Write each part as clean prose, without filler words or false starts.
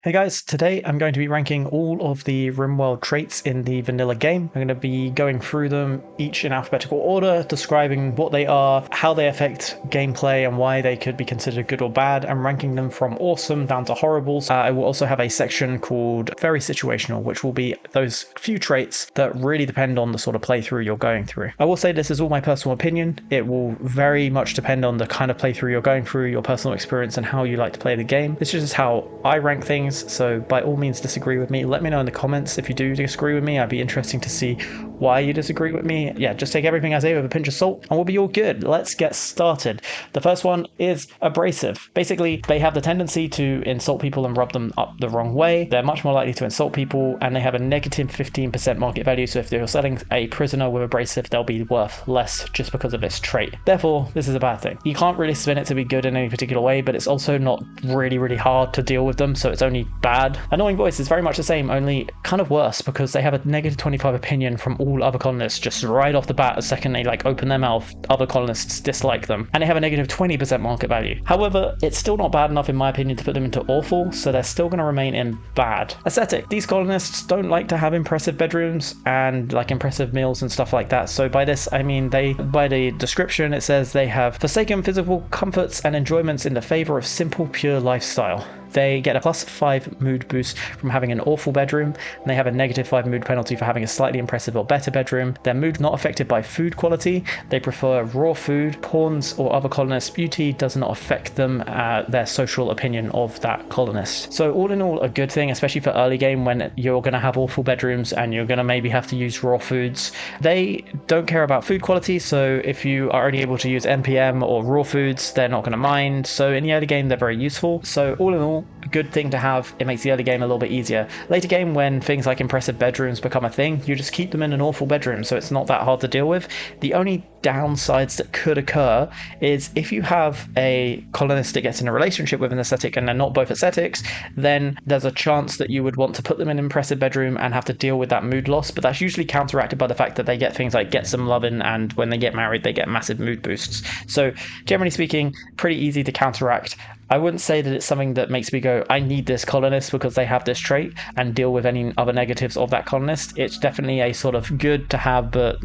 Hey guys, today I'm going to be ranking all of the RimWorld traits in the vanilla game. I'm going to be going through them each in alphabetical order, describing what they are, how they affect gameplay, and why they could be considered good or bad, and ranking them from awesome down to horribles. I will also have a section called very situational, which will be those few traits that really depend on the sort of playthrough you're going through. I will say this is all my personal opinion. It will very much depend on the kind of playthrough you're going through, your personal experience, and how you like to play the game. This is just how I rank things. So by all means disagree with me. Let me know in the comments if you do disagree with me. I'd be interesting to see why you disagree with me. Yeah, just take everything I say with a pinch of salt and we'll be all good. Let's get started. The first one is Abrasive. Basically, they have the tendency to insult people and rub them up the wrong way. They're much more likely to insult people, and they have a negative 15% market value. So if you're selling a prisoner with Abrasive, they'll be worth less just because of this trait. Therefore, this is a bad thing. You can't really spin it to be good in any particular way, but it's also not really hard to deal with them, so it's only bad. Annoying Voice is very much the same, only kind of worse, because they have a negative 25 opinion from all other colonists just right off the bat. The second they open their mouth, other colonists dislike them, and they have a negative 20% market value. However, it's still not bad enough in my opinion to put them into awful, so they're still going to remain in bad. Aesthetic. These colonists don't like to have impressive bedrooms and impressive meals and stuff like that. So by this I mean by the description it says they have forsaken physical comforts and enjoyments in the favor of simple pure lifestyle. They get a +5 mood boost from having an awful bedroom, and they have a -5 mood penalty for having a slightly impressive or better bedroom. Their mood not affected by food quality. They prefer raw food. Pawns or other colonists' beauty does not affect them, their social opinion of that colonist. So all in all, a good thing, especially for early game when you're going to have awful bedrooms and you're going to maybe have to use raw foods. They don't care about food quality, so if you are only able to use NPM or raw foods, they're not going to mind. So in the early game, they're very useful. So all in all, a good thing to have. It makes the early game a little bit easier. Later game, when things like impressive bedrooms become a thing, you just keep them in an awful bedroom, so it's not that hard to deal with. The only downsides that could occur is if you have a colonist that gets in a relationship with an aesthetic and they're not both aesthetics, then there's a chance that you would want to put them in an impressive bedroom and have to deal with that mood loss, but that's usually counteracted by the fact that they get things like get some loving, and when they get married they get massive mood boosts. So generally speaking, pretty easy to counteract. I wouldn't say that it's something that makes me go, I need this colonist because they have this trait, and deal with any other negatives of that colonist. It's definitely a sort of good to have, but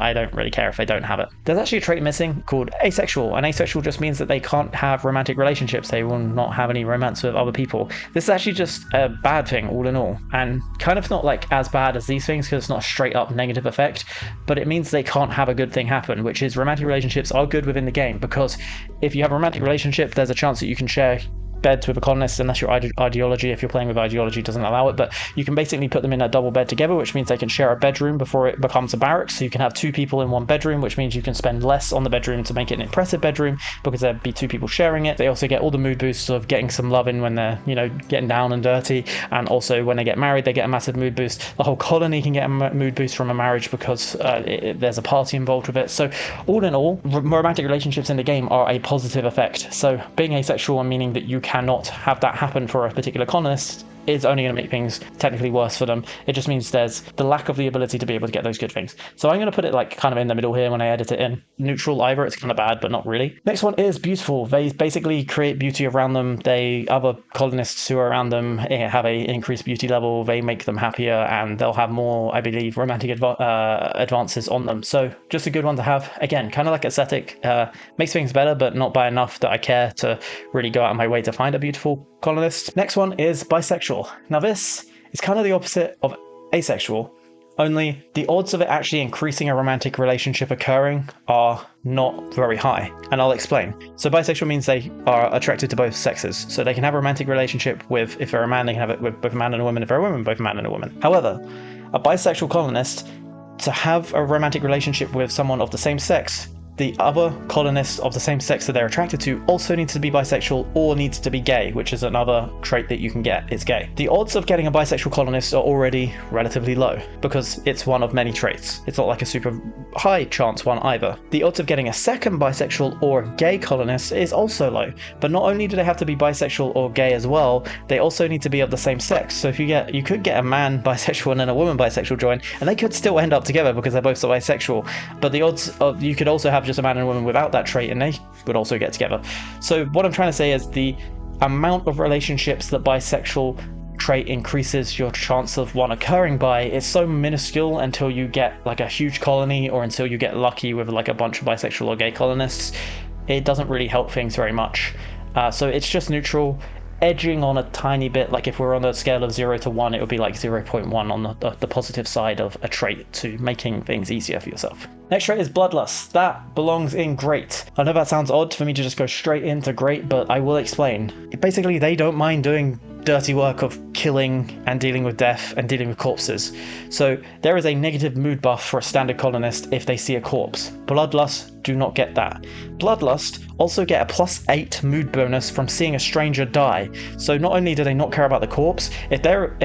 I don't really care if they don't have it. There's actually a trait missing called Asexual, and Asexual just means that they can't have romantic relationships. They will not have any romance with other people. This is actually just a bad thing all in all, and kind of not as bad as these things because it's not a straight up negative effect, but it means they can't have a good thing happen, which is romantic relationships are good within the game, because if you have a romantic relationship, there's a chance that you can share beds with a colonist, unless your ideology, if you're playing with ideology, doesn't allow it, but you can basically put them in a double bed together, which means they can share a bedroom before it becomes a barracks. So you can have two people in one bedroom, which means you can spend less on the bedroom to make it an impressive bedroom because there'd be two people sharing it. They also get all the mood boosts of getting some loving when they're getting down and dirty, and also when they get married they get a massive mood boost. The whole colony can get a mood boost from a marriage because there's a party involved with it. So all in all, romantic relationships in the game are a positive effect. So being asexual and meaning that you cannot have that happen for a particular colonist is only going to make things technically worse for them. It just means there's the lack of the ability to be able to get those good things. So I'm going to put it kind of in the middle here when I edit it in. Neutral either, it's kind of bad, but not really. Next one is Beautiful. They basically create beauty around them. Other colonists who are around them have a increased beauty level. They make them happier, and they'll have more, I believe, romantic advances on them. So just a good one to have. Again, kind of like aesthetic. Makes things better, but not by enough that I care to really go out of my way to find a beautiful colonist. Next one is Bisexual. Now this is kind of the opposite of Asexual, only the odds of it actually increasing a romantic relationship occurring are not very high, and I'll explain. So bisexual means they are attracted to both sexes, so they can have a romantic relationship with, if they're a man, they can have it with both a man and a woman. If they're a woman, both a man and a woman. However, a bisexual colonist, to have a romantic relationship with someone of the same sex, the other colonists of the same sex that they're attracted to also needs to be bisexual or needs to be gay, which is another trait that you can get. It's gay. The odds of getting a bisexual colonist are already relatively low because it's one of many traits. It's not like a super high chance one either. The odds of getting a second bisexual or gay colonist is also low, but not only do they have to be bisexual or gay as well, they also need to be of the same sex. So if you could get a man bisexual and then a woman bisexual join, and they could still end up together because they're both so bisexual, but the odds of you could also have just a man and a woman without that trait and they would also get together. So what I'm trying to say is the amount of relationships that bisexual trait increases your chance of one occurring by, it's so minuscule until you get like a huge colony or until you get lucky with like a bunch of bisexual or gay colonists. It doesn't really help things very much. So it's just neutral, edging on a tiny bit. Like if we're on a scale of 0 to 1, it would be like 0.1 on the positive side of a trait to making things easier for yourself. Next trait is Bloodlust. That belongs in Great. I know that sounds odd for me to just go straight into Great, but I will explain. Basically, they don't mind doing dirty work of killing and dealing with death and dealing with corpses. So there is a negative mood buff for a standard colonist if they see a corpse. Bloodlust do not get that. Bloodlust also get a +8 mood bonus from seeing a stranger die. So not only do they not care about the corpse, if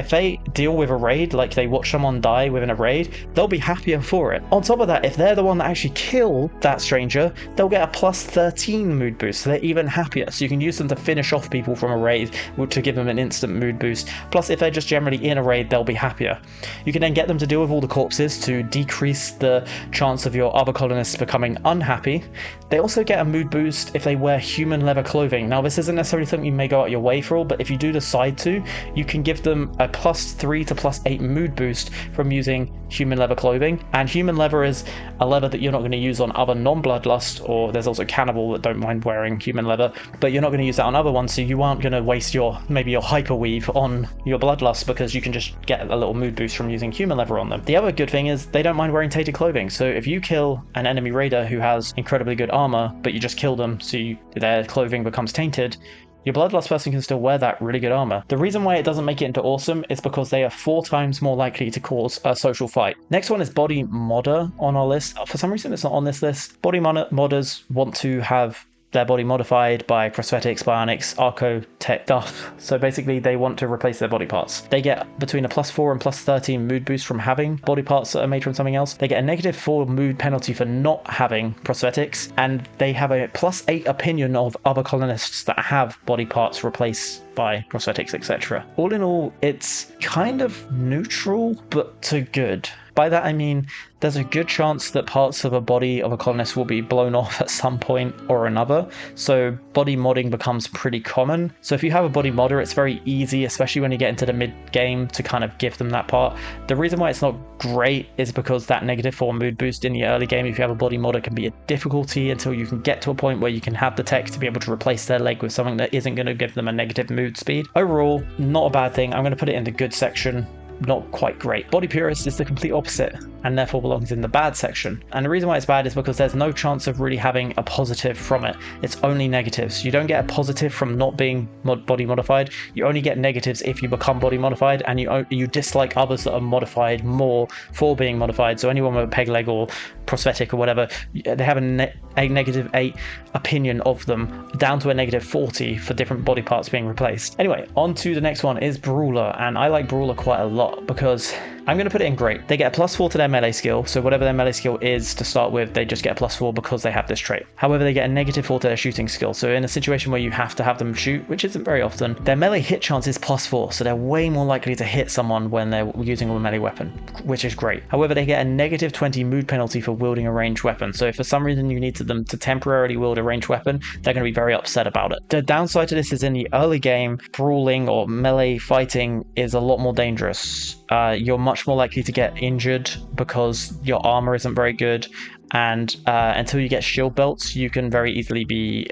they deal with a raid, like they watch someone die within a raid, they'll be happier for it. On top of that, if they're the one that actually kill that stranger, they'll get a +13 mood boost, so they're even happier. So you can use them to finish off people from a raid to give them an instant mood boost. Plus, if they're just generally in a raid, they'll be happier. You can then get them to deal with all the corpses to decrease the chance of your other colonists becoming unhappy. They also get a mood boost if they wear human leather clothing. Now, this isn't necessarily something you may go out your way for, but if you do decide to, you can give them a +3 to +8 mood boost from using human leather clothing. And human leather is a leather that you're not going to use on other non-bloodlust, or there's also Cannibal that don't mind wearing human leather, but you're not going to use that on other ones, so you aren't going to waste maybe your hyperweave on your bloodlust because you can just get a little mood boost from using human leather on them. The other good thing is they don't mind wearing tainted clothing, so if you kill an enemy raider who has incredibly good armor, but you just kill them so their clothing becomes tainted, your Bloodlust person can still wear that really good armor. The reason why it doesn't make it into awesome is because they are 4 times more likely to cause a social fight. Next one is Body Modder on our list. For some reason it's not on this list. Body modders want to have their body modified by prosthetics, bionics, archotech stuff. So basically they want to replace their body parts. They get between a +4 and +13 mood boost from having body parts that are made from something else. They get a -4 mood penalty for not having prosthetics, and they have a +8 opinion of other colonists that have body parts replaced by prosthetics, etc. All in all, it's kind of neutral, but to good. By that I mean there's a good chance that parts of a body of a colonist will be blown off at some point or another, so body modding becomes pretty common. So if you have a body modder, it's very easy, especially when you get into the mid-game, to kind of give them that part. The reason why it's not great is because that -4 mood boost in the early game, if you have a body modder, can be a difficulty until you can get to a point where you can have the tech to be able to replace their leg with something that isn't going to give them a negative mood speed. Overall, not a bad thing. I'm going to put it in the good section. Not quite great. Body Purist is the complete opposite and therefore belongs in the bad section. And the reason why it's bad is because there's no chance of really having a positive from it. It's only negatives. You don't get a positive from not being body modified. You only get negatives if you become body modified, and you dislike others that are modified more for being modified. So anyone with a peg leg or prosthetic or whatever, they have a -8 opinion of them, down to a -40 for different body parts being replaced. Anyway, on to the next one is Brawler, and I like Brawler quite a lot because I'm going to put it in Great. They get a +4 to their melee skill, so whatever their melee skill is to start with, they just get a +4 because they have this trait. However, they get a -4 to their shooting skill, so in a situation where you have to have them shoot, which isn't very often, their melee hit chance is +4, so they're way more likely to hit someone when they're using a melee weapon, which is great. However, they get a -20 mood penalty for wielding a ranged weapon, so if for some reason you need them to temporarily wield a ranged weapon, they're going to be very upset about it. The downside to this is in the early game, brawling or melee fighting is a lot more dangerous. You're much more likely to get injured because your armor isn't very good, and until you get shield belts, you can very easily be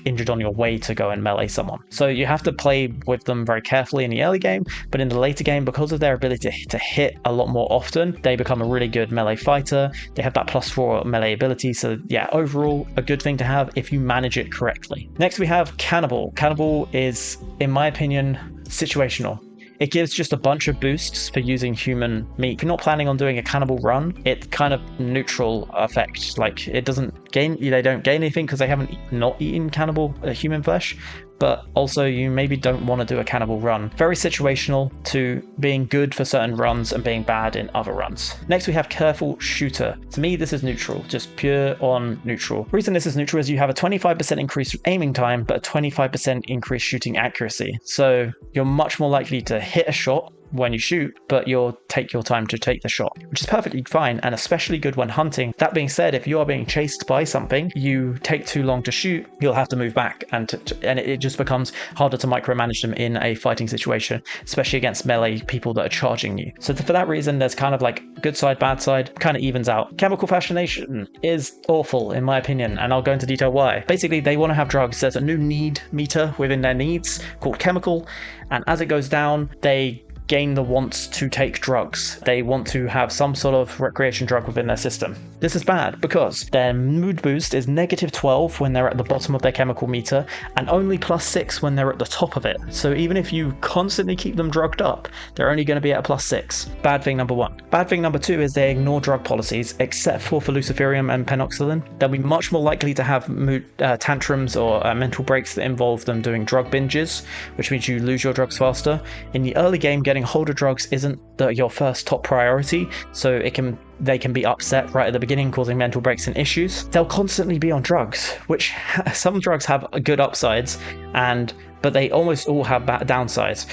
injured on your way to go and melee someone. So you have to play with them very carefully in the early game, but in the later game, because of their ability to hit a lot more often, they become a really good melee fighter. They have that +4 melee ability, so yeah, overall a good thing to have if you manage it correctly. Next we have Cannibal. Cannibal is, in my opinion, situational. It gives just a bunch of boosts for using human meat. If you're not planning on doing a cannibal run, it's kind of neutral effect. Like, it doesn't gain, they don't gain anything because they haven't not eaten cannibal human flesh, but also you maybe don't want to do a cannibal run. Very situational to being good for certain runs and being bad in other runs. Next we have Careful Shooter. To me, this is neutral, just pure on neutral. The reason this is neutral is you have a 25% increase aiming time, but a 25% increase shooting accuracy. So you're much more likely to hit a shot when you shoot, but you'll take your time to take the shot, which is perfectly fine and especially good when hunting. That being said, if you are being chased by something, you take too long to shoot, you'll have to move back, and it just becomes harder to micromanage them in a fighting situation, especially against melee people that are charging you. So for that reason, there's kind of like good side, bad side, kind of evens out. Chemical fascination is awful in my opinion, and I'll go into detail why. Basically, they want to have drugs. There's a new need meter within their needs called chemical, and as it goes down, they gain the wants to take drugs. They want to have some sort of recreation drug within their system. This is bad because their mood boost is -12 when they're at the bottom of their chemical meter, and only +6 when they're at the top of it. So even if you constantly keep them drugged up, they're only going to be at a +6. Bad thing number one. Bad thing number two is they ignore drug policies, except for luciferium and penoxylin. They'll be much more likely to have mood tantrums or mental breaks that involve them doing drug binges, which means you lose your drugs faster. In the early game, getting hold of drugs isn't your first top priority, so they can be upset right at the beginning, causing mental breaks and issues. They'll constantly be on drugs, which some drugs have good upsides, but they almost all have downsides.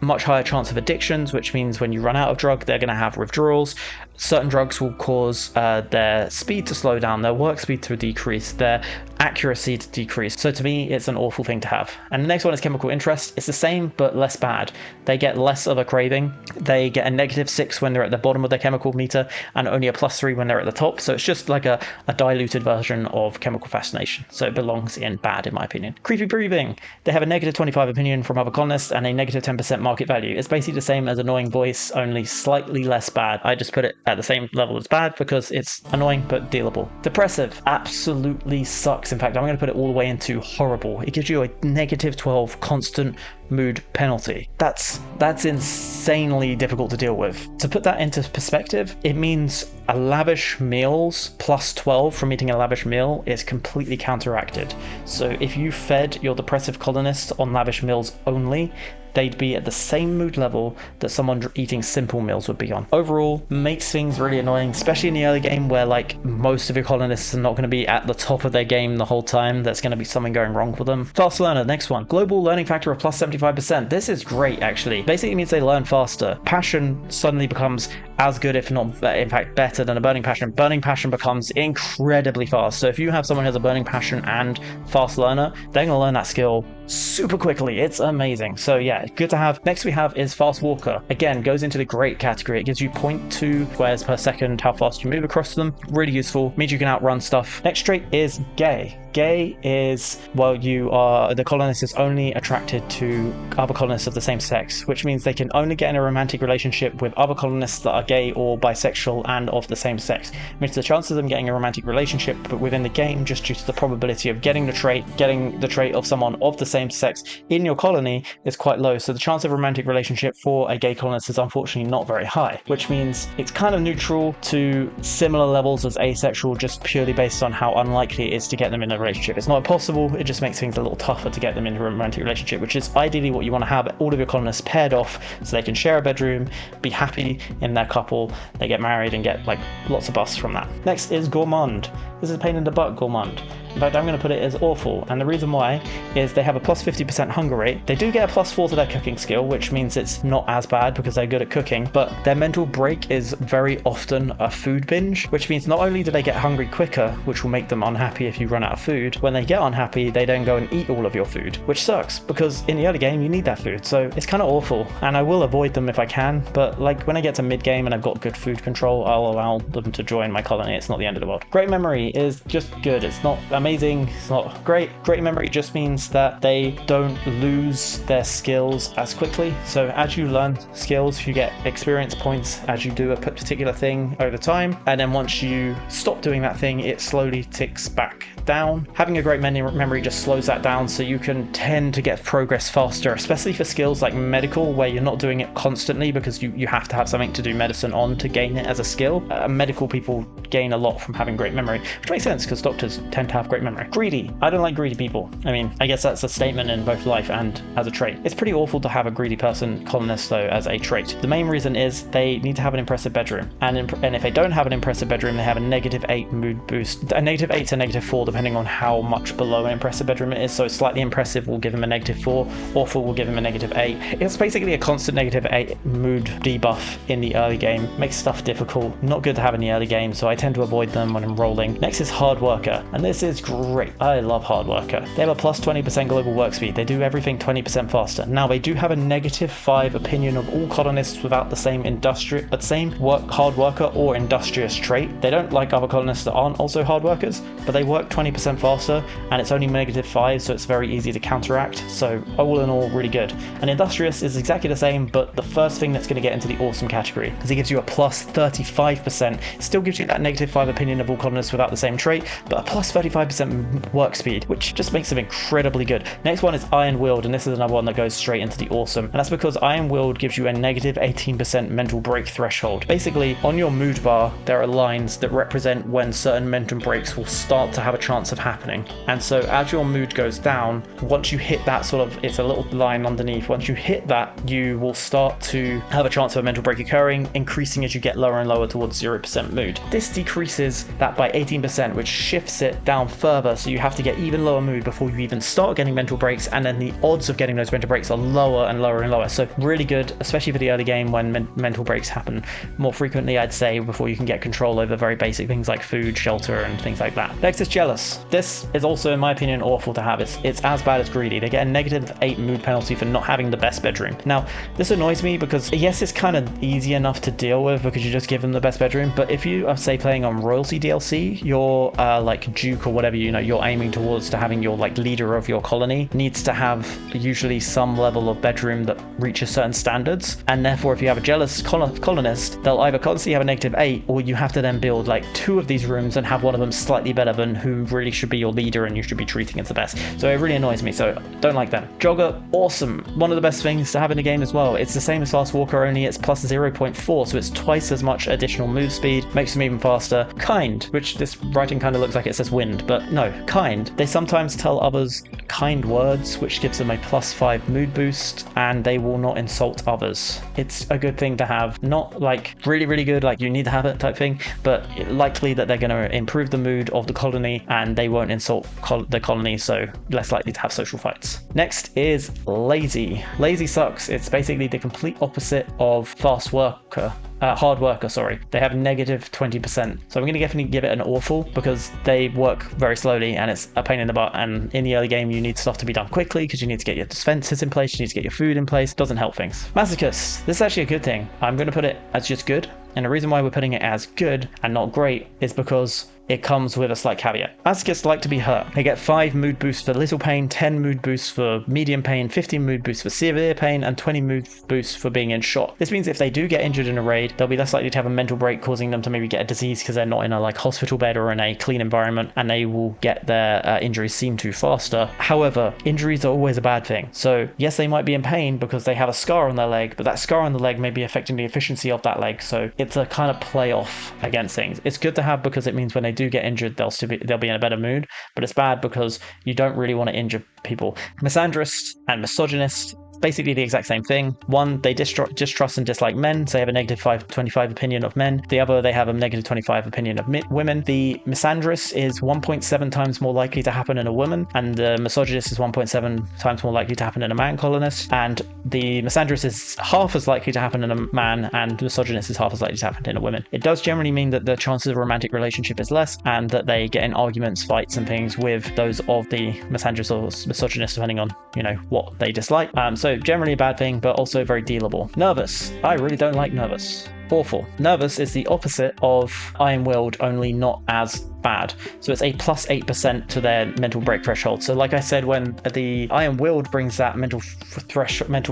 Much higher chance of addictions, which means when you run out of drug, they're going to have withdrawals. Certain drugs will cause their speed to slow down, their work speed to decrease, their accuracy to decrease. So to me, it's an awful thing to have. And the next one is chemical interest. It's the same, but less bad. They get less of a craving. They get a -6 when they're at the bottom of their chemical meter, and only a +3 when they're at the top. So it's just like a diluted version of chemical fascination. So it belongs in bad, in my opinion. Creepy breathing. They have a -25 opinion from other colonists and a -10% market value. It's basically the same as annoying voice, only slightly less bad. I just put it at the same level as bad because it's annoying but dealable. Depressive absolutely sucks. In fact, I'm going to put it all the way into horrible. It gives you a -12 constant mood penalty. That's insanely difficult to deal with. To put that into perspective, it means a lavish meals +12 from eating a lavish meal is completely counteracted. So if you fed your depressive colonists on lavish meals only, they'd be at the same mood level that someone eating simple meals would be on. Overall, makes things really annoying, especially in the early game where like most of your colonists are not going to be at the top of their game the whole time. There's going to be something going wrong for them. Fast learner, next one. Global learning factor of +75%. This is great actually. Basically means they learn faster. Passion suddenly becomes as good, if not in fact better than a burning passion. Burning passion becomes incredibly fast. So if you have someone who has a burning passion and fast learner, they're going to learn that skill super quickly. It's amazing. So yeah, good to have. Next we have is fast walker. Again, goes into the great category. It gives you 0.2 squares per second how fast you move across them. Really useful. Means you can outrun stuff. Next trait is gay. Gay is, well, the colonist is only attracted to other colonists of the same sex, which means they can only get in a romantic relationship with other colonists that are gay or bisexual and of the same sex. It means the chances of them getting a romantic relationship but within the game, just due to the probability of getting the trait of someone of the same sex in your colony, is quite low. So the chance of a romantic relationship for a gay colonist is unfortunately not very high, which means it's kind of neutral to similar levels as asexual, just purely based on how unlikely it is to get them in a relationship. It's not impossible, it just makes things a little tougher to get them into a romantic relationship, which is ideally what you want to have all of your colonists paired off so they can share a bedroom, be happy in their couple, they get married and get like lots of busts from that. Next is gourmand. This is a pain in the butt gourmand. In fact, I'm going to put it as awful, and the reason why is they have a +50% hunger rate. They do get a +4 to their cooking skill, which means it's not as bad because they're good at cooking, but their mental break is very often a food binge, which means not only do they get hungry quicker, which will make them unhappy if you run out of food, when they get unhappy, they then go and eat all of your food, which sucks because in the early game, you need that food. So it's kind of awful, and I will avoid them if I can, but like when I get to mid-game and I've got good food control, I'll allow them to join my colony. It's not the end of the world. Great memory is just good. It's not amazing, it's not great. Great memory just means that they don't lose their skills as quickly. So as you learn skills, you get experience points as you do a particular thing over time, and then once you stop doing that thing, it slowly ticks back down. Having a great memory just slows that down, so you can tend to get progress faster, especially for skills like medical, where you're not doing it constantly because you have to have something to do medicine on to gain it as a skill. Medical people gain a lot from having great memory, which makes sense because doctors tend to have great memory. Greedy. I don't like greedy people. I mean, I guess that's a statement in both life and as a trait. It's pretty awful to have a greedy person colonist though as a trait. The main reason is they need to have an impressive bedroom, and if they don't have an impressive bedroom, they have a -8 mood boost, a -8 to -4 depending on how much below an impressive bedroom it is. So slightly impressive will give him a -4, awful will give him a -8. It's basically a constant -8 mood debuff in the early game. Makes stuff difficult, not good to have in the early game, so I tend to avoid them when I'm rolling. Next is hard worker, and this is great. I love hard worker. They have a plus 20% global work speed. They do everything 20% faster. Now they do have a -5 opinion of all colonists without the same hard worker or industrious trait. They don't like other colonists that aren't also hard workers, but they work 20% faster, and it's only -5, so it's very easy to counteract. So all in all, really good. And industrious is exactly the same, but the first thing that's going to get into the awesome category, because it gives you a plus 35%. It still gives you that -5 opinion of all colonists without the same trait, but a plus 35% work speed, which just makes them incredibly good. Next one is iron-willed, and this is another one that goes straight into the awesome, and that's because iron-willed gives you a -18% mental break threshold. Basically, on your mood bar, there are lines that represent when certain mental breaks will start to have a chance of happening. And so as your mood goes down, once you hit that it's a little line underneath, once you hit that, you will start to have a chance of a mental break occurring, increasing as you get lower and lower towards 0% mood. This decreases that by 18%, which shifts it down further, so you have to get even lower mood before you even start getting mental breaks, and then the odds of getting those mental breaks are lower and lower and lower. So really good, especially for the early game when mental breaks happen more frequently, I'd say, before you can get control over very basic things like food, shelter, and things like that. Next is jealous. This is also, in my opinion, awful to have. It's as bad as greedy. They get a -8 mood penalty for not having the best bedroom. Now, this annoys me because, yes, it's kind of easy enough to deal with because you just give them the best bedroom, but if you are, say, playing on royalty DLC, your like duke or whatever, you're aiming towards to having your like leader of your colony needs to have usually some level of bedroom that reaches certain standards, and therefore if you have a jealous colonist, they'll either constantly have a -8, or you have to then build like 2 of these rooms and have one of them slightly better than who really should be your leader and you should be treating as the best. So it really annoys me, so don't like them. Jogger, awesome. One of the best things to have in the game as well. It's the same as Fast Walker, only it's plus 0.4, so it's twice as much additional move speed, makes them even faster. Kind, which this writing kind of looks like it says wind, but no, kind. They sometimes tell others kind words, which gives them a plus 5 mood boost, and they will not insult others. It's a good thing to have, not like really, really good, like you need to have it type thing, but likely that they're going to improve the mood of the colony and they won't insult the colony, so less likely to have social fights. Next is lazy. Lazy sucks. It's basically the complete opposite of fast worker. Hard worker, sorry. They have -20%. So I'm going to definitely give it an awful because they work very slowly and it's a pain in the butt. And in the early game, you need stuff to be done quickly because you need to get your defenses in place. You need to get your food in place. Doesn't help things. Masochist. This is actually a good thing. I'm going to put it as just good. And the reason why we're putting it as good and not great is because it comes with a slight caveat. Masochists like to be hurt. They get 5 mood boosts for little pain, 10 mood boosts for medium pain, 15 mood boosts for severe pain, and 20 mood boosts for being in shock. This means if they do get injured in a raid, they'll be less likely to have a mental break, causing them to maybe get a disease because they're not in a like hospital bed or in a clean environment, and they will get their injuries seen to faster. However, injuries are always a bad thing. So yes, they might be in pain because they have a scar on their leg, but that scar on the leg may be affecting the efficiency of that leg. So it's a kind of play off against things. It's good to have because it means when they do get injured, they'll be in a better mood, but it's bad because you don't really want to injure people. Misandrist and misogynist, basically the exact same thing. One, they distrust and dislike men, so they have a -25 opinion of men. The other, they have a -25 opinion of women. The misandrist is 1.7 times more likely to happen in a woman, and the misogynist is 1.7 times more likely to happen in a man colonist, and the misandrist is half as likely to happen in a man, and the misogynist is half as likely to happen in a woman. It does generally mean that the chances of a romantic relationship is less, and that they get in arguments, fights, and things with those of the misandrist or misogynist, depending on, what they dislike. So generally a bad thing, but also very dealable. Nervous. I really don't like nervous. Awful. Nervous is the opposite of iron-willed, only not as bad. So it's a plus 8% to their mental break threshold. So like I said, when the iron-willed brings that mental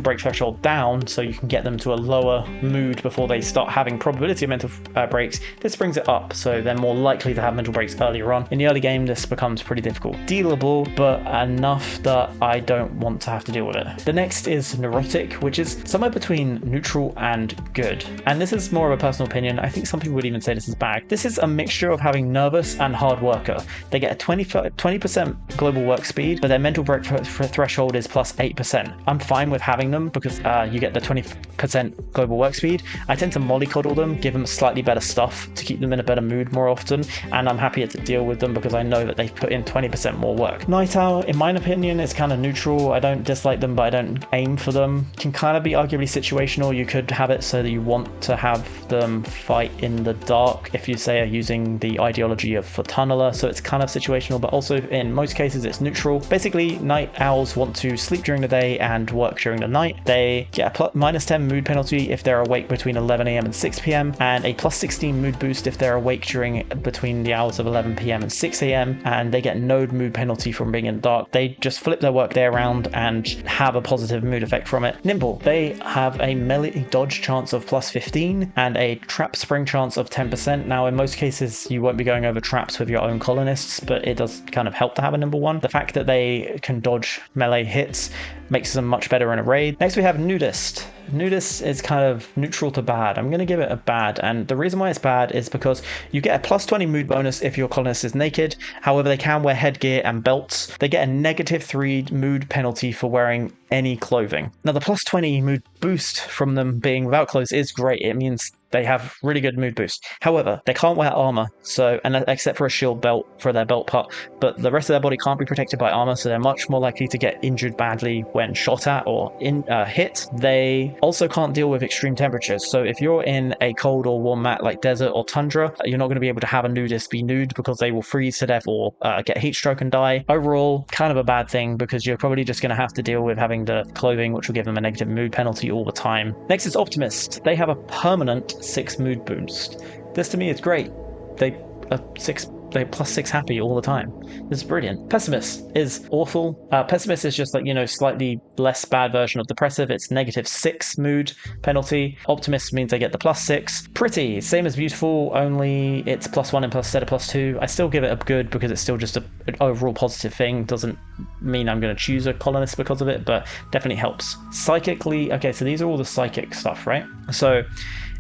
break threshold down, so you can get them to a lower mood before they start having probability of mental breaks, this brings it up, so they're more likely to have mental breaks earlier on. In the early game, this becomes pretty difficult. Dealable, but enough that I don't want to have to deal with it. The next is neurotic, which is somewhere between neutral and good. And this is more of a personal opinion. I think some people would even say this is bad. This is a mixture of having nervous and hard worker. They get a 20% global work speed, but their mental break threshold is plus 8%. I'm fine with having them because you get the 20% global work speed. I tend to mollycoddle them, give them slightly better stuff to keep them in a better mood more often, and I'm happier to deal with them because I know that they've put in 20% more work. Night Owl, in my opinion, is kind of neutral. I don't dislike them, but I don't aim for them. Can kind of be arguably situational. You could have it so that you want to have them fight in the dark if you say are using the ideology of for tunneler, so it's kind of situational, but also in most cases it's neutral. Basically, night owls want to sleep during the day and work during the night. They get a minus 10 mood penalty if they're awake between 11 AM and 6 PM, and a plus 16 mood boost if they're awake between the hours of 11 PM and 6 AM, and they get no mood penalty from being in the dark. They just flip their work day around and have a positive mood effect from it. Nimble, they have a melee dodge chance of plus 15 and a trap spring chance of 10%. Now in most cases you won't be going over traps with your own colonists, but it does kind of help to have a nimble one. The fact that they can dodge melee hits makes them much better in a raid. Next we have Nudist. Nudist is kind of neutral to bad. I'm going to give it a bad, and the reason why it's bad is because you get a plus 20 mood bonus if your colonist is naked. However, they can wear headgear and belts. They get a negative 3 mood penalty for wearing any clothing. Now the plus 20 mood boost from them being without clothes is great. It means they have really good mood boost. However, they can't wear armor, so except for a shield belt for their belt part, but the rest of their body can't be protected by armor, so they're much more likely to get injured badly when shot at or hit. They also can't deal with extreme temperatures, so if you're in a cold or warm mat like desert or tundra, you're not going to be able to have a nudist be nude because they will freeze to death or get heat stroke and die. Overall, kind of a bad thing because you're probably just going to have to deal with having the clothing, which will give them a negative mood penalty all the time. Next is Optimist. They have a permanent 6 mood boost. This to me is great. They're plus 6 happy all the time. This is brilliant. Pessimist is awful. Pessimist is just like, slightly less bad version of Depressive. It's negative 6 mood penalty. Optimist means they get the plus 6. Pretty, same as Beautiful, only it's plus 1 instead of plus 2. I still give it a good because it's still just an overall positive thing. Doesn't mean I'm going to choose a colonist because of it, but definitely helps. Psychically, okay, so these are all the psychic stuff, right? So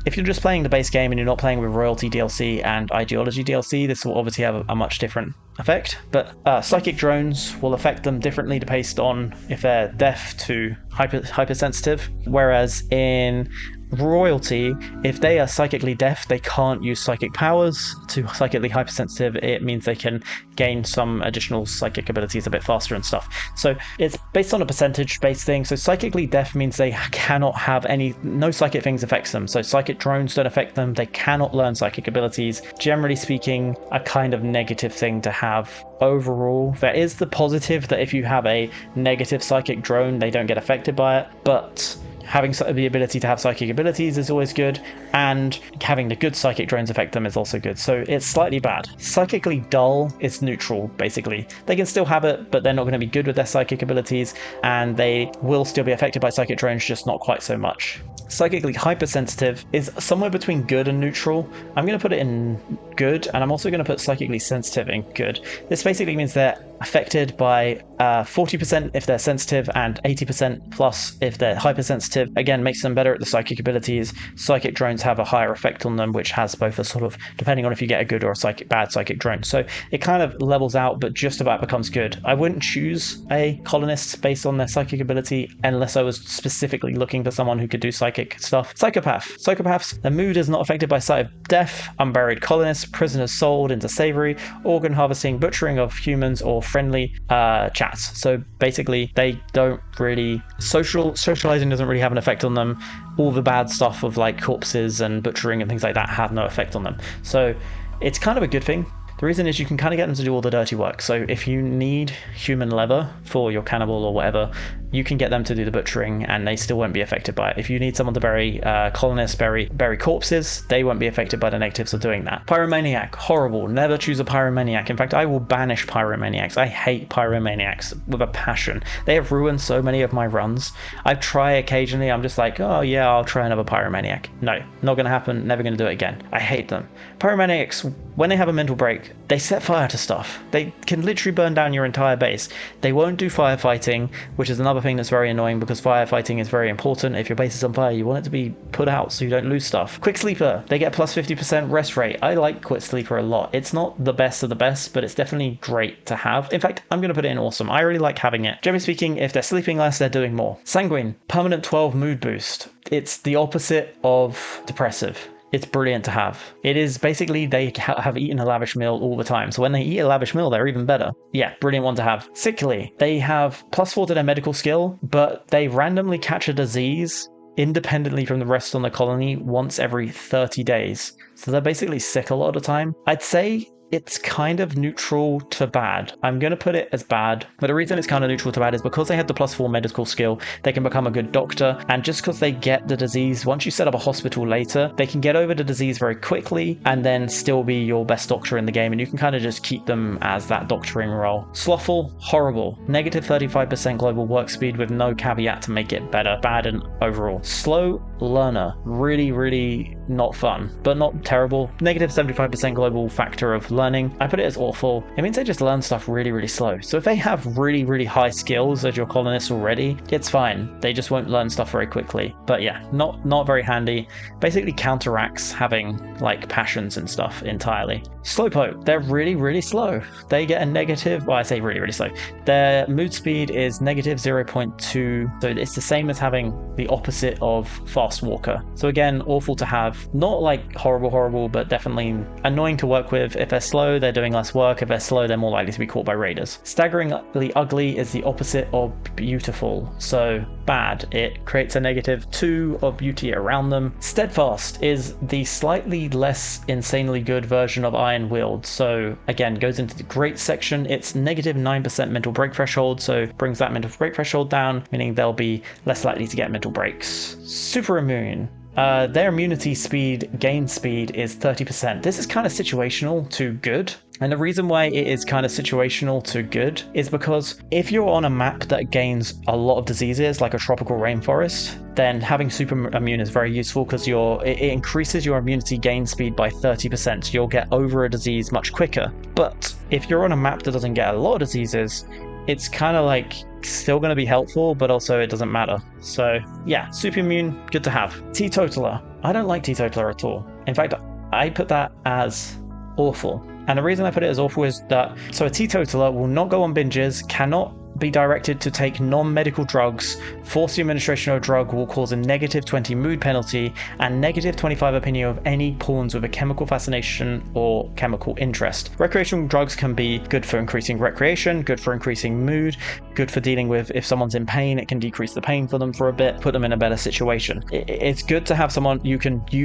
if you're just playing the base game and you're not playing with royalty DLC and ideology DLC, this will obviously have a much different effect. But psychic drones will affect them differently based on if they're deaf to hypersensitive, whereas in royalty, if they are psychically deaf, they can't use psychic powers. To psychically hypersensitive, it means they can gain some additional psychic abilities a bit faster and stuff. So it's based on a percentage-based thing. So psychically deaf means they cannot have no psychic things affects them. So psychic drones don't affect them. They cannot learn psychic abilities. Generally speaking, a kind of negative thing to have overall. There is the positive that if you have a negative psychic drone, they don't get affected by it, but having the ability to have psychic abilities is always good, and having the good psychic drones affect them is also good. So it's slightly bad. Psychically dull is neutral, basically. They can still have it, but they're not going to be good with their psychic abilities, and they will still be affected by psychic drones, just not quite so much. Psychically hypersensitive is somewhere between good and neutral. I'm going to put it in good, and I'm also going to put psychically sensitive in good. This basically means they're affected by 40% if they're sensitive and 80% plus if they're hypersensitive. Again, makes them better at the psychic abilities. Psychic drones have a higher effect on them, which has both a sort of, depending on if you get a good or a bad psychic drone. So it kind of levels out, but just about becomes good. I wouldn't choose a colonist based on their psychic ability unless I was specifically looking for someone who could do psychic stuff. Psychopaths, their mood is not affected by sight of death, unburied colonists, prisoners sold into savory, organ harvesting, butchering of humans, or friendly chats. So basically they don't really socializing doesn't really have an effect on them. All the bad stuff of like corpses and butchering and things like that have no effect on them. So it's kind of a good thing. The reason is you can kind of get them to do all the dirty work. So if you need human leather for your cannibal or whatever, you can get them to do the butchering and they still won't be affected by it. If you need someone to bury colonists, bury corpses, they won't be affected by the negatives of doing that. Pyromaniac, horrible. Never choose a pyromaniac. In fact, I will banish pyromaniacs. I hate pyromaniacs with a passion. They have ruined so many of my runs. I try occasionally, I'm just like, oh yeah, I'll try another pyromaniac. No, not gonna happen, never gonna do it again. I hate them. Pyromaniacs, when they have a mental break, they set fire to stuff. They can literally burn down your entire base. They won't do firefighting, which is another thing that's very annoying because firefighting is very important. If your base is on fire, you want it to be put out so you don't lose stuff. Quick Sleeper, they get plus 50% rest rate. I like Quick Sleeper a lot. It's not the best of the best, but it's definitely great to have. In fact, I'm going to put it in awesome. I really like having it. Generally speaking, if they're sleeping less, they're doing more. Sanguine, permanent 12 mood boost. It's the opposite of Depressive. It's brilliant to have. It is basically they have eaten a lavish meal all the time. So when they eat a lavish meal, they're even better. Yeah, brilliant one to have. Sickly, they have +4 to their medical skill, but they randomly catch a disease independently from the rest on the colony once every 30 days. So they're basically sick a lot of the time. I'd say it's kind of neutral to bad. I'm going to put it as bad, but the reason it's kind of neutral to bad is because they have the +4 medical skill, they can become a good doctor, and just because they get the disease, once you set up a hospital later, they can get over the disease very quickly and then still be your best doctor in the game, and you can kind of just keep them as that doctoring role. Slothful, horrible. Negative 35% global work speed with no caveat to make it better. Bad and overall. Slow learner. Really, really not fun, but not terrible. Negative 75% global factor of learning. I put it as awful. It means they just learn stuff really, really slow. So if they have really, really high skills as your colonists already, it's fine. They just won't learn stuff very quickly. But yeah, not very handy. Basically counteracts having like passions and stuff entirely. Slowpoke, they're really, really slow. They get a negative, well, I say really, really slow. Their mood speed is negative 0.2. So it's the same as having the opposite of Fast Walker. So again, awful to have. Not like horrible, but definitely annoying to work with. If they're slow, they're doing less work. If they're slow, they're more likely to be caught by raiders. Staggeringly ugly is the opposite of beautiful. So bad. It creates a -2 of beauty around them. Steadfast is the slightly less insanely good version of Iron Willed. So again, goes into the great section. It's -9% mental break threshold, so brings that mental break threshold down, meaning they'll be less likely to get mental breaks. Super immune. Their immunity speed, gain speed is 30%. This is kind of situational to good. And the reason why it is kind of situational to good is because if you're on a map that gains a lot of diseases, like a tropical rainforest, then having super immune is very useful because it increases your immunity gain speed by 30%. You'll get over a disease much quicker. But if you're on a map that doesn't get a lot of diseases, it's kind of like still going to be helpful, but also it doesn't matter. So yeah, super immune, good to have. Teetotaler. I don't like Teetotaler at all. In fact, I put that as awful. And the reason I put it as awful is that, so a teetotaler will not go on binges, cannot be directed to take non-medical drugs, forced administration of a drug will cause a -20 mood penalty, and -25 opinion of any pawns with a chemical fascination or chemical interest. Recreational drugs can be good for increasing recreation, good for increasing mood, good for dealing with if someone's in pain, it can decrease the pain for them for a bit, put them in a better situation. It's good to have someone, you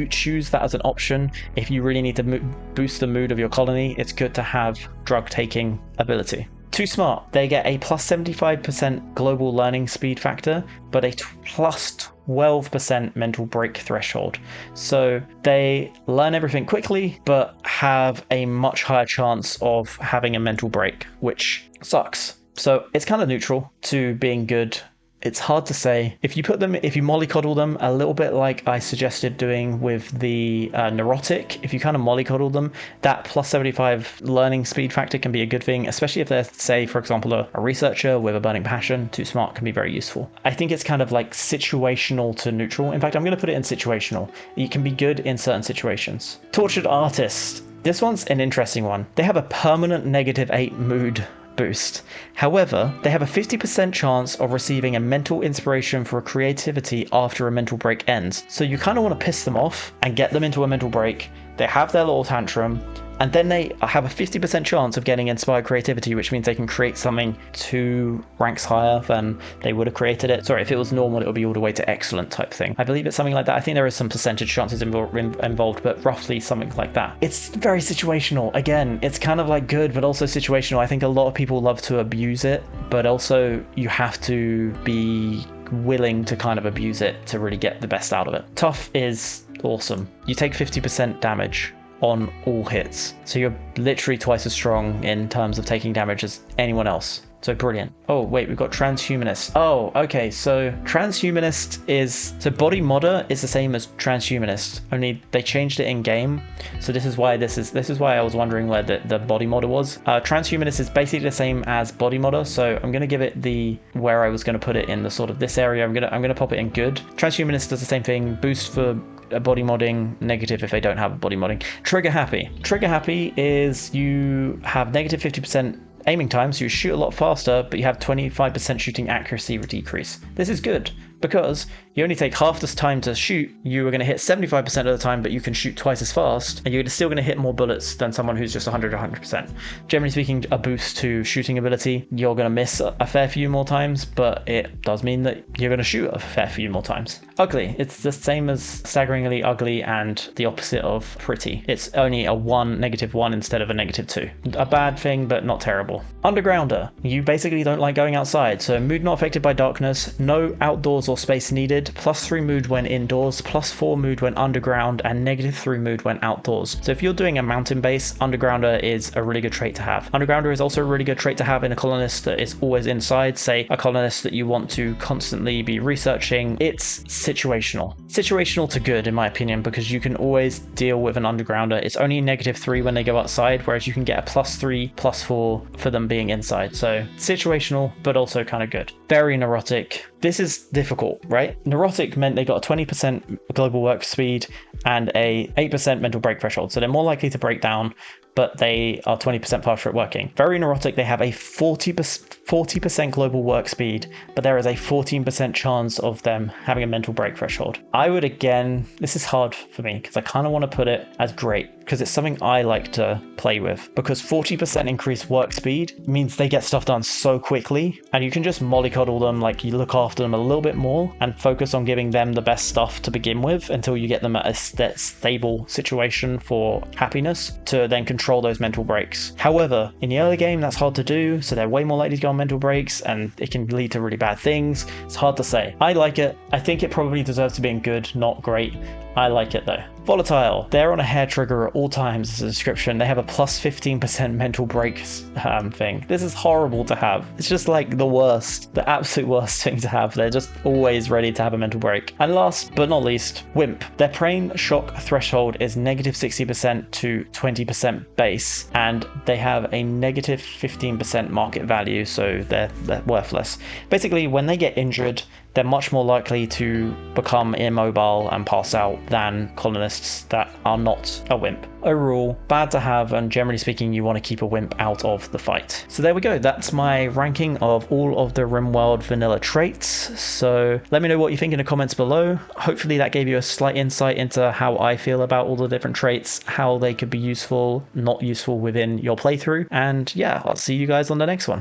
choose that as an option. If you really need to boost the mood of your colony, it's good to have drug taking ability. Too Smart, they get a +75% global learning speed factor, but a +12% mental break threshold. So they learn everything quickly, but have a much higher chance of having a mental break, which sucks. So it's kind of neutral to being good. It's hard to say. If you mollycoddle them a little bit like I suggested doing with the neurotic, if you kind of mollycoddle them, that +75 learning speed factor can be a good thing, especially if they're, say, for example, a researcher with a burning passion. Too Smart can be very useful. I think it's kind of like situational to neutral. In fact, I'm going to put it in situational. It can be good in certain situations. Tortured Artist. This one's an interesting one. They have a permanent -8 mood boost. However, they have a 50% chance of receiving a mental inspiration for creativity after a mental break ends. So you kind of want to piss them off and get them into a mental break. They have their little tantrum, and then they have a 50% chance of getting inspired creativity, which means they can create something 2 ranks higher than they would have created it. Sorry, if it was normal, it would be all the way to excellent type thing. I believe it's something like that. I think there is some percentage chances involved, but roughly something like that. It's very situational. Again, it's kind of like good, but also situational. I think a lot of people love to abuse it, but also you have to be willing to kind of abuse it to really get the best out of it. Tough is awesome. You take 50% damage on all hits, so you're literally twice as strong in terms of taking damage as anyone else. So brilliant. Oh, wait, we've got transhumanist. Oh, okay, so transhumanist is... So body modder is the same as transhumanist, only they changed it in game. So this is why I was wondering where the body modder was. Transhumanist is basically the same as body modder, so I'm gonna give it where I was gonna put it in the sort of this area. I'm gonna pop it in good. Transhumanist does the same thing, boost for body modding, negative if they don't have body modding. Trigger happy. Trigger happy is you have negative 50% aiming time, so you shoot a lot faster, but you have 25% shooting accuracy decrease. This is good because you only take half this time to shoot. You are going to hit 75% of the time, but you can shoot twice as fast, and you're still going to hit more bullets than someone who's just 100%. Generally speaking, a boost to shooting ability, you're going to miss a fair few more times, but it does mean that you're going to shoot a fair few more times. Ugly. It's the same as staggeringly ugly and the opposite of pretty. It's only a -1 instead of a -2. A bad thing, but not terrible. Undergrounder. You basically don't like going outside, so mood not affected by darkness, no outdoors or space needed, +3 mood when indoors, +4 mood when underground, and -3 mood when outdoors. So if you're doing a mountain base, Undergrounder is a really good trait to have. Undergrounder is also a really good trait to have in a colonist that is always inside, say a colonist that you want to constantly be researching. It's situational. Situational to good in my opinion, because you can always deal with an Undergrounder. It's only -3 when they go outside, whereas you can get a +3, +4 for them being inside. So situational, but also kind of good. Very neurotic. This is difficult, right? Neurotic meant they got a 20% global work speed and a 8% mental break threshold. So they're more likely to break down, but they are 20% faster at working. Very neurotic, they have a 40% global work speed, but there is a 14% chance of them having a mental break threshold. I would again, this is hard for me because I kind of want to put it as great because it's something I like to play with, because 40% increased work speed means they get stuff done so quickly, and you can just mollycoddle them, like you look after them a little bit more and focus on giving them the best stuff to begin with until you get them at a stable situation for happiness to then control those mental breaks. However, in the early game that's hard to do, so they're way more likely to go on mental breaks and it can lead to really bad things. It's hard to say. I like it. I think it probably deserves to be in good, not great. I like it though. Volatile. They're on a hair trigger at all times as a description. They have a +15% mental breaks thing. This is horrible to have. It's just like the worst, the absolute worst thing to have. They're just always ready to have a mental break. And last but not least, Wimp. Their brain shock threshold is -60% to 20% base, and they have a -15% market value, so they're worthless. Basically, when they get injured, they're much more likely to become immobile and pass out than colonists that are not a wimp. Overall, bad to have, and generally speaking, you want to keep a wimp out of the fight. So there we go. That's my ranking of all of the RimWorld vanilla traits. So let me know what you think in the comments below. Hopefully that gave you a slight insight into how I feel about all the different traits, how they could be useful, not useful within your playthrough. And yeah, I'll see you guys on the next one.